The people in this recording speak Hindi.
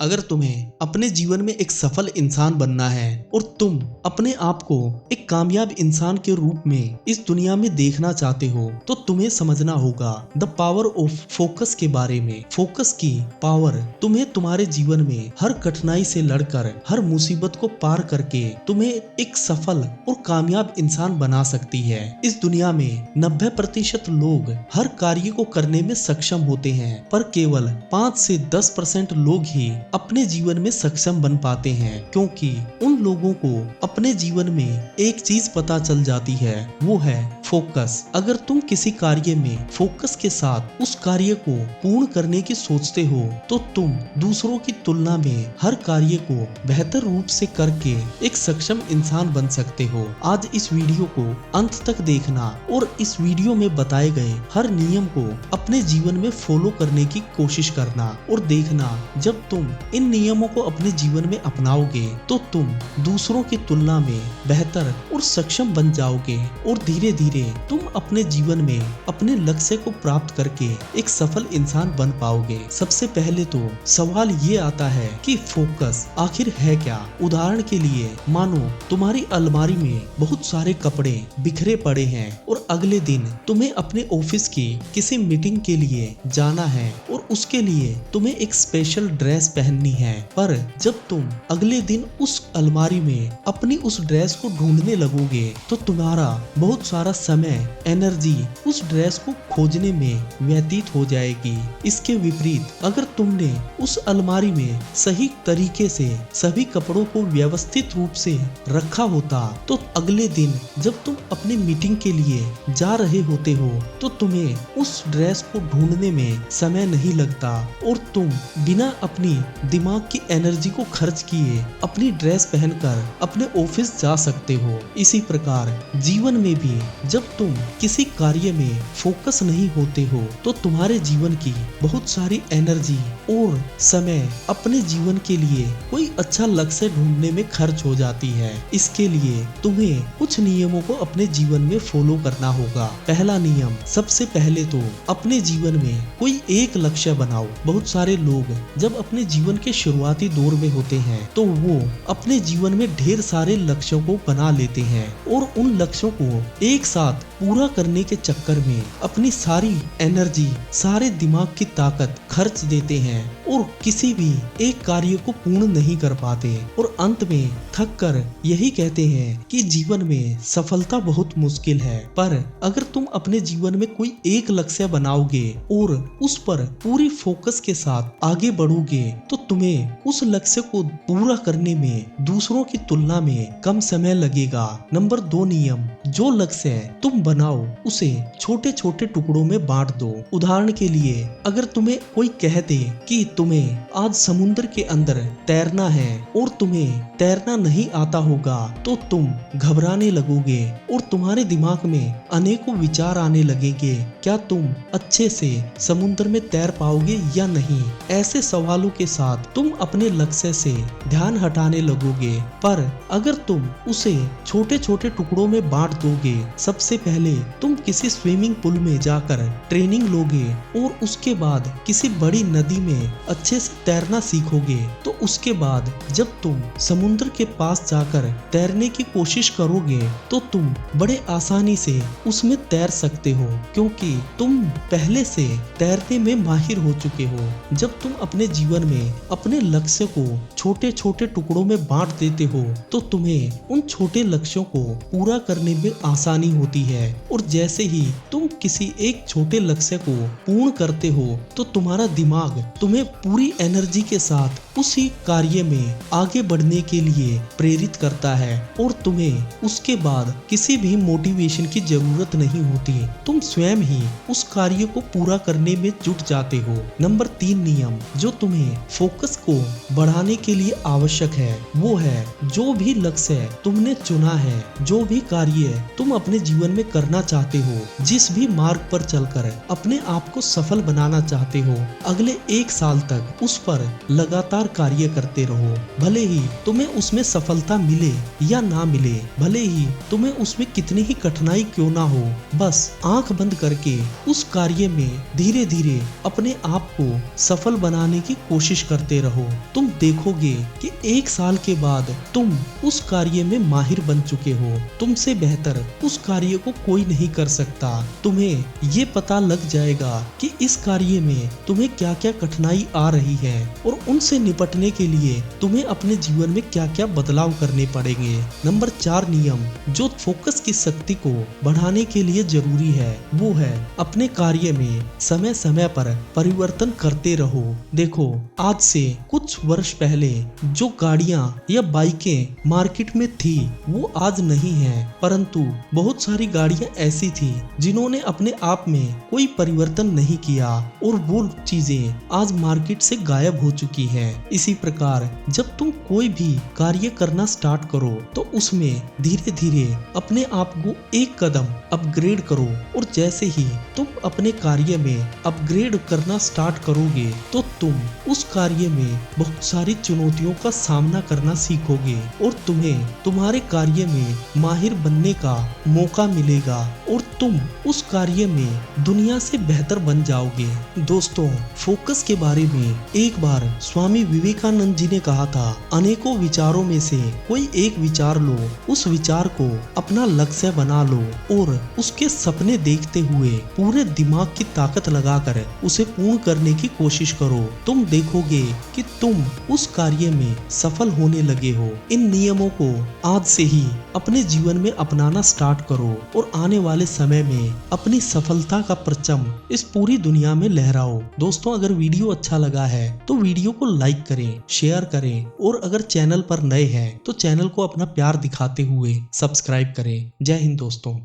अगर तुम्हें अपने जीवन में एक सफल इंसान बनना है और तुम अपने आप को एक कामयाब इंसान के रूप में इस दुनिया में देखना चाहते हो तो तुम्हें समझना होगा द पावर ऑफ फोकस के बारे में। फोकस की पावर तुम्हें तुम्हारे जीवन में हर कठिनाई से लड़कर हर मुसीबत को पार करके तुम्हें एक सफल और कामयाब इंसान बना सकती है। इस दुनिया में 90% लोग हर कार्य को करने में सक्षम होते हैं, पर केवल 5 से 10% लोग ही अपने जीवन में सक्षम बन पाते हैं, क्योंकि उन लोगों को अपने जीवन में एक चीज पता चल जाती है, वो है फोकस। अगर तुम किसी कार्य में फोकस के साथ उस कार्य को पूर्ण करने की सोचते हो तो तुम दूसरों की तुलना में हर कार्य को बेहतर रूप से करके एक सक्षम इंसान बन सकते हो। आज इस वीडियो को अंत तक देखना और इस वीडियो में बताए गए हर नियम को अपने जीवन में फॉलो करने की कोशिश करना और देखना जब तुम इन नियमों को अपने जीवन में अपनाओगे तो तुम दूसरों की तुलना में बेहतर और सक्षम बन जाओगे और धीरे धीरे तुम अपने जीवन में अपने लक्ष्य को प्राप्त करके एक सफल इंसान बन पाओगे। सबसे पहले तो सवाल ये आता है कि फोकस आखिर है क्या। उदाहरण के लिए मानो तुम्हारी अलमारी में बहुत सारे कपड़े बिखरे पड़े हैं और अगले दिन तुम्हें अपने ऑफिस की किसी मीटिंग के लिए जाना है और उसके लिए तुम्हें एक स्पेशल ड्रेस पहननी है, पर जब तुम अगले दिन उस अलमारी में अपनी उस ड्रेस को ढूंढने लगोगे तो तुम्हारा बहुत सारा समय एनर्जी उस ड्रेस को खोजने में व्यतीत हो जाएगी। इसके विपरीत अगर तुमने उस अलमारी में सही तरीके से सभी कपड़ों को व्यवस्थित रूप से रखा होता तो अगले दिन जब तुम अपनी मीटिंग के लिए जा रहे होते हो तो तुम्हें उस ड्रेस को ढूंढने में समय नहीं लगता और तुम बिना अपनी दिमाग की एनर्जी को खर्च किए अपनी ड्रेस पहनकर अपने ऑफिस जा सकते हो। इसी प्रकार जीवन में भी जब तुम किसी कार्य में फोकस नहीं होते हो तो तुम्हारे जीवन की बहुत सारी एनर्जी और समय अपने जीवन के लिए कोई अच्छा लक्ष्य ढूंढने में खर्च हो जाती है। इसके लिए तुम्हें कुछ नियमों को अपने जीवन में फॉलो करना होगा। पहला नियम, सबसे पहले तो अपने जीवन में कोई एक लक्ष्य बनाओ। बहुत सारे लोग जब अपने जीवन के शुरुआती दौर में होते हैं तो वो अपने जीवन में ढेर सारे लक्ष्यों को बना लेते हैं और उन लक्ष्यों को एक साथ पूरा करने के चक्कर में अपनी सारी एनर्जी, सारे दिमाग की ताकत खर्च देते हैं और किसी भी एक कार्य को पूर्ण नहीं कर पाते और अंत में थक कर यही कहते हैं कि जीवन में सफलता बहुत मुश्किल है। पर अगर तुम अपने जीवन में कोई एक लक्ष्य बनाओगे और उस पर पूरी फोकस के साथ आगे बढ़ोगे तो तुम्हें उस लक्ष्य को पूरा करने में दूसरों की तुलना में कम समय लगेगा। नंबर 2 नियम, जो लक्ष्य तुम बनाओ उसे छोटे छोटे टुकड़ों में बांट दो। उदाहरण के लिए अगर तुम्हें कोई कह दे कि तुम्हें आज समुद्र के अंदर तैरना है और तुम्हें तैरना नहीं आता होगा तो तुम घबराने लगोगे और तुम्हारे दिमाग में अनेकों विचार आने लगेंगे, क्या तुम अच्छे से समुद्र में तैर पाओगे या नहीं। ऐसे सवालों के साथ तुम अपने लक्ष्य से ध्यान हटाने लगोगे। पर अगर तुम उसे छोटे छोटे टुकड़ों में बांट दोगे, सबसे पहले तुम किसी स्विमिंग पूल में जाकर ट्रेनिंग लोगे और उसके बाद किसी बड़ी नदी में अच्छे से तैरना सीखोगे, तो उसके बाद जब तुम समुद्र के पास जाकर तैरने की कोशिश करोगे तो तुम बड़े आसानी से उसमें तैर सकते हो, क्योंकि तुम पहले से तैरने में माहिर हो चुके हो। जब तुम अपने जीवन में अपने लक्ष्य को छोटे छोटे टुकड़ों में बांट देते हो तो तुम्हें उन छोटे लक्ष्यों को पूरा करने में आसानी होती है और जैसे ही तुम किसी एक छोटे लक्ष्य को पूर्ण करते हो तो तुम्हारा दिमाग तुम्हें पूरी एनर्जी के साथ उसी कार्य में आगे बढ़ने के लिए प्रेरित करता है और तुम्हें उसके बाद किसी भी मोटिवेशन की जरूरत नहीं होती। तुम स्वयं ही उस कार्य को पूरा करने में जुट जाते हो। नंबर 3 नियम, जो तुम्हें फोकस को बढ़ाने के लिए आवश्यक है वो है जो भी लक्ष्य तुमने चुना है, जो भी कार्य तुम अपने जीवन में करना चाहते हो, जिस भी मार्ग पर चलकर अपने आप को सफल बनाना चाहते हो, अगले 1 साल तक उस पर लगातार कार्य करते रहो। भले ही तुम्हें उसमें सफलता मिले या ना मिले, भले ही तुम्हें उसमें कितनी ही कठिनाई क्यों ना हो, बस आंख बंद करके उस कार्य में धीरे धीरे अपने आप को सफल बनाने की कोशिश करते रहो। तुम देखोगे कि 1 साल के बाद तुम उस कार्य में माहिर बन चुके हो। तुमसे बेहतर उस कार्य को कोई नहीं कर सकता। तुम्हें ये पता लग जाएगा कि इस कार्य में तुम्हें क्या क्या कठिनाई आ रही है और उनसे निपटने के लिए तुम्हें अपने जीवन में क्या क्या बदलाव करने पड़ेंगे। नंबर 4 नियम जो फोकस की शक्ति को बढ़ाने के लिए जरूरी है, वो है अपने कार्य में समय समय पर परिवर्तन करते रहो। देखो, आज से कुछ वर्ष पहले जो गाड़ियां या बाइकें मार्केट में थी वो आज नहीं है, परंतु बहुत सारी गाड़ियां ऐसी थी जिन्होंने अपने आप में कोई परिवर्तन नहीं किया और वो चीजें आज मार्केट से गायब हो चुकी है। इसी प्रकार जब तुम कोई भी कार्य करना स्टार्ट करो तो उसमें धीरे धीरे अपने आप को एक कदम अपग्रेड करो और जैसे ही तुम अपने कार्य में अपग्रेड करना स्टार्ट करोगे तो तुम उस कार्य में बहुत सारी चुनौतियों का सामना करना सीखोगे और तुम्हें तुम्हारे कार्य में माहिर बनने का मौका मिलेगा और तुम उस कार्य में दुनिया से बेहतर बन जाओगे। दोस्तों, फोकस के बारे में एक बार स्वामी विवेकानंद जी ने कहा था, अनेकों विचारों में से कोई एक विचार लो, उस विचार को अपना लक्ष्य बना लो और उसके सपने देखते हुए पूरे दिमाग की ताकत लगाकर उसे पूर्ण करने की कोशिश करो। तुम देखोगे कि तुम उस कार्य में सफल होने लगे हो। इन नियमों को आज से ही अपने जीवन में अपनाना स्टार्ट करो और आने वाले समय में अपनी सफलता का परचम इस पूरी दुनिया में लहराओ। दोस्तों, अगर वीडियो अच्छा लगा है तो वीडियो को लाइक करें, शेयर करें और अगर चैनल पर नए हैं तो चैनल को अपना प्यार दिखाते हुए सब्सक्राइब करें। जय हिंद दोस्तों।